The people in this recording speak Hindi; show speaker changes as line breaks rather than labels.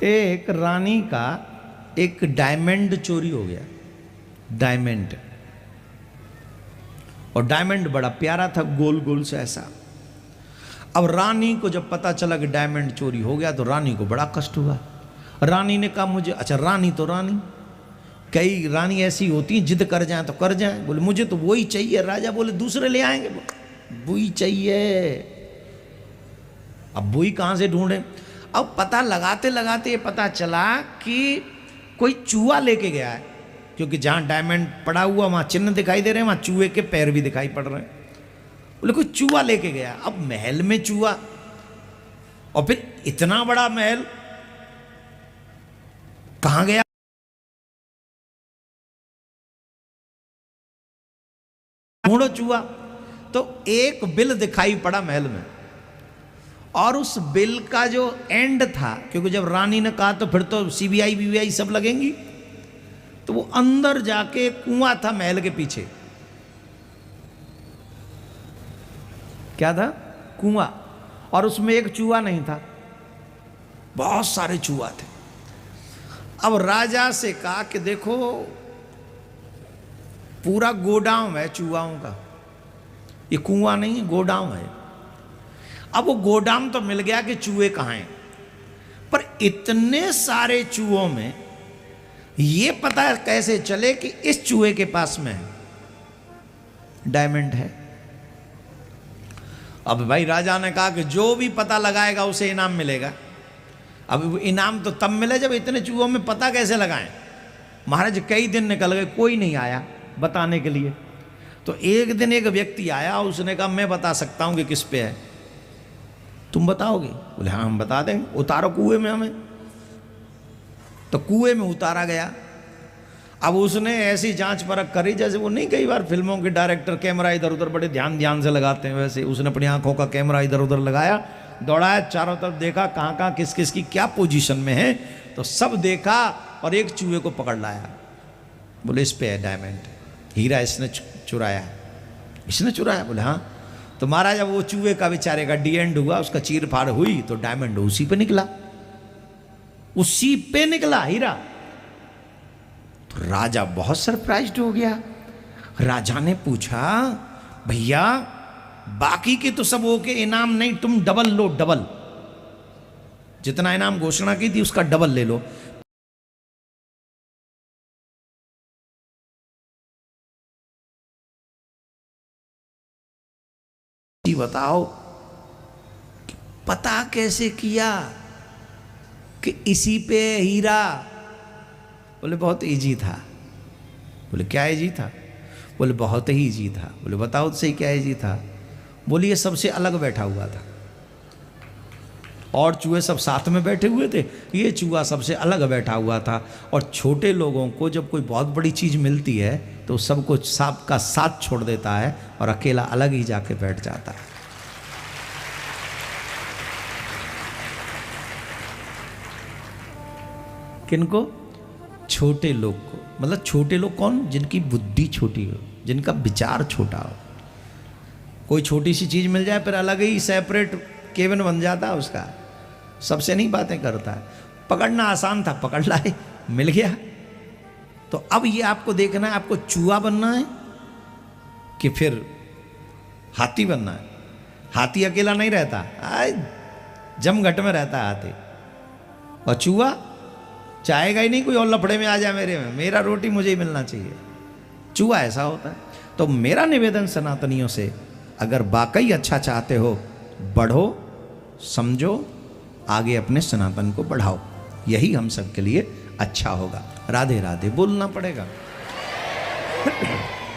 एक रानी का एक डायमंड चोरी हो गया, डायमंड। और डायमंड बड़ा प्यारा था, गोल गोल से ऐसा। अब रानी को जब पता चला कि डायमंड चोरी हो गया तो रानी को बड़ा कष्ट हुआ। रानी ने कहा मुझे, अच्छा रानी तो रानी, कई रानी ऐसी होती हैं जिद कर जाए तो कर जाए, बोले मुझे तो वही चाहिए। राजा बोले दूसरे ले आएंगे, वही चाहिए। अब वही कहाँ से ढूंढे? अब पता लगाते लगाते ये पता चला कि कोई चूहा लेके गया है, क्योंकि जहाँ डायमंड पड़ा हुआ वहाँ चिन्ह दिखाई दे रहे हैं, वहाँ चूहे के पैर भी दिखाई पड़ रहे हैं। बोले कोई चूहा लेके गया। अब महल में चूहा, और फिर इतना बड़ा महल, कहाँ गया? ढूंढो चूहा। तो एक बिल दिखाई पड़ा महल में, और उस बिल का जो एंड था, क्योंकि जब रानी ने कहा तो फिर तो सीबीआई बीबीआई सब लगेंगी, तो वो अंदर जाके कुआं था महल के पीछे। क्या था? कुआं। और उसमें एक चूहा नहीं था, बहुत सारे चूहा थे। अब राजा से कहा कि देखो पूरा गोडाउन है चूहाओं का, ये कुआं नहीं है, गोडाउन है। अब वो गोडाउन तो मिल गया कि चूहे कहाँ हैं, पर इतने सारे चूहों में ये पता कैसे चले कि इस चूहे के पास में डायमंड है। अब भाई राजा ने कहा कि जो भी पता लगाएगा उसे इनाम मिलेगा। अब इनाम तो तब मिले जब इतने चूहों में पता कैसे लगाएं। महाराज कई दिन निकल गए, कोई नहीं आया बताने के लिए। तो एक दिन एक व्यक्ति आया, उसने कहा मैं बता सकता हूं कि किस पे है, तुम बताओगे? बोले हाँ हम बता देंगे, उतारो कुएं में हमें। तो कुएं में उतारा गया। अब उसने ऐसी जांच परख करी जैसे वो नहीं, कई बार फिल्मों के डायरेक्टर कैमरा इधर उधर बड़े ध्यान से लगाते हैं, वैसे उसने अपनी आंखों का कैमरा इधर उधर लगाया, दौड़ाया, चारों तरफ देखा कहाँ कहाँ किस किस की क्या पोजीशन में है। तो सब देखा और एक चूहे को पकड़ लाया। बोले इस पे है डायमंड, हीरा इसने चुराया। इसने चुराया? बोले हाँ। तो महाराज अब वो चूहे का बेचारे का डी एंड हुआ, उसका चीर फाड़ हुई तो डायमंड उसी पे निकला, उसी पे निकला हीरा। तो राजा बहुत सरप्राइज्ड हो गया। राजा ने पूछा भैया बाकी के तो सब ओके, इनाम नहीं, तुम डबल लो, डबल जितना इनाम घोषणा की थी उसका डबल ले लो। बताओ पता कैसे किया कि इसी पे हीरा? बोले बहुत इजी था। बोले क्या इजी था? बोले बहुत ही इजी था। बोले बताओ तो सही क्या इजी था? बोले ये सबसे अलग बैठा हुआ था, और चूहे सब साथ में बैठे हुए थे, ये चूहा सबसे अलग बैठा हुआ था। और छोटे लोगों को जब कोई बहुत बड़ी चीज़ मिलती है तो सबको सांप का साथ छोड़ देता है और अकेला अलग ही जाके बैठ जाता है। किनको? छोटे लोग को। मतलब छोटे लोग कौन? जिनकी बुद्धि छोटी हो, जिनका विचार छोटा हो। कोई छोटी सी चीज़ मिल जाए फिर अलग ही सेपरेट केबिन बन जाता है उसका, सबसे नहीं बातें करता है। पकड़ना आसान था, पकड़ लाए, मिल गया। तो अब ये आपको देखना है, आपको चूहा बनना है कि फिर हाथी बनना है। हाथी अकेला नहीं रहता, जमघट में रहता है हाथी। और चूहा चाहेगा ही नहीं कोई और लफड़े में आ जाए मेरे में, मेरा रोटी मुझे ही मिलना चाहिए। चूहा ऐसा होता है। तो मेरा निवेदन सनातनियों से, अगर वाकई अच्छा चाहते हो, बढ़ो, समझो, आगे अपने सनातन को बढ़ाओ, यही हम सब के लिए अच्छा होगा। राधे राधे बोलना पड़ेगा।